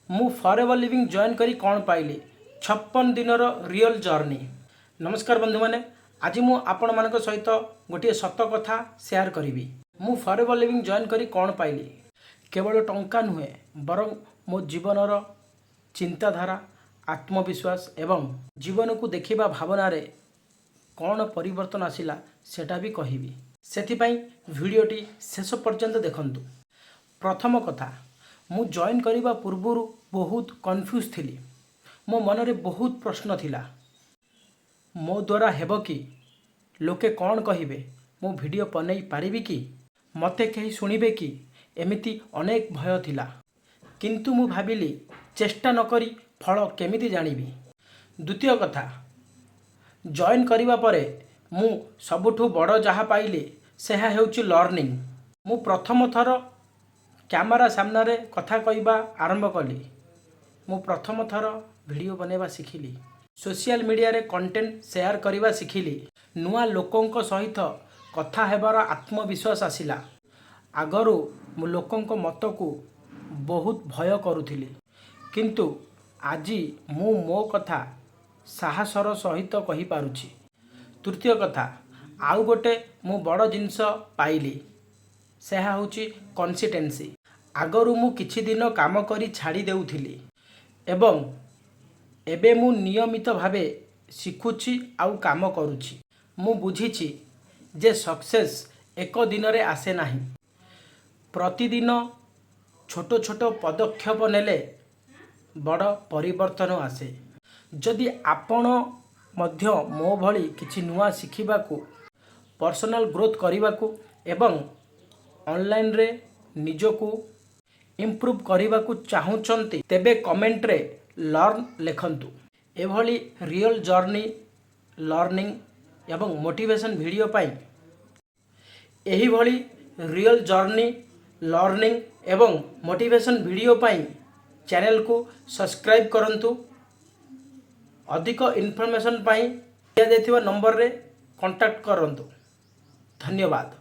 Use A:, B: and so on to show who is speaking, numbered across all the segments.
A: मु forever living join करी कौन पाइली 56 दिनर रियल जर्नी। नमस्कार बंधु माने, आज मु आपण मानक सहित गोटे सत कथा शेयर करी। मु फॉरएवर लिविंग जॉइन करी कौन पाइली केवल टंका नुहे बरं मो जीवनर चिंताधारा, आत्मविश्वास एवं जीवन को देखिबा भावना रे कौन परिवर्तन आसिला सेटा भी कहिबी। सेथिपाई वीडियोटी शेष पर्यंत देखंतु। प्रथम कथा, मु जॉइन करिबा पूर्वरु बहुत कन्फ्यूज थिली। मो मनरे बहुत प्रश्न थिला। मो द्वारा हेबो कि, लोके कौन कहिबे, मो वीडियो बनै पारिबी कि, मते केही सुनिबे कि, एमिति अनेक भय थिला। किंतु मु भाबिली चेष्टा न करी फल केमिति जानिबी। द्वितीय कथा, जॉइन करिबा परे मु सबुठु बड़ जहा पाइली सेहा हेउची लर्निंग। मु प्रथम थर कैमरा सामने कथा कहवा आरंभ कली। मु प्रथम थर वीडियो बनेबा शिखिली। सोशल मीडिया रे कंटेंट शेयर करवा शिखिली। नुआ लोकों सहित कथा हेबार आत्मविश्वास आसिला। आगरु मु लोकों मत को बहुत भय करुथिली, किंतु आजी मु मो कथा साहसर सहित कहि पारुछि। तृतीय कथा, आउ गोटे मु बड़ जिनस पाइली, सेहा होची कंसिस्टेंसी। आगरु मु किछि दिन काम करी छाड़ी देउथिली एवं एबे मु नियमित भावे शिखुछि आउ काम करुछि। मु बुझिछि जे सक्सेस एक दिन रे आसे नाही। प्रतिदिन छोट छोट पदक्षेप नेले बड़ परिवर्तन आसे। जदि आपण मध्य मो भली किछि नुआ शिखिबाकू, पर्सनल ग्रोथ करिबाकू एवं ऑनलाइन रे निजको इम्प्रूव करिबाकू चाहुचंती, तेबे कमेंट रे लर्न लेखंतु। एभली रियल जर्नी, लर्निंग एवं मोटिवेशन वीडियो पाई एही भली रियल जर्नी, लर्निंग एवं मोटिवेशन वीडियो पाई चैनल को सब्सक्राइब करंतु। अधिक इन्फॉर्मेशन पाई दिया जायथिबा नंबर रे कांटेक्ट करंतु। धन्यवाद।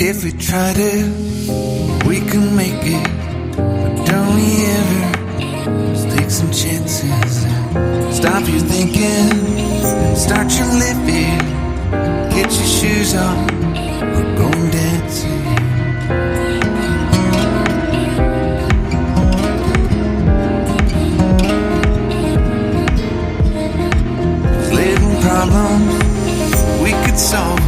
B: If we tried it, we can make it. But don't we ever just take some chances? Stop your thinking and start your living. Get your shoes on, we're going dancing. Living problems we could solve.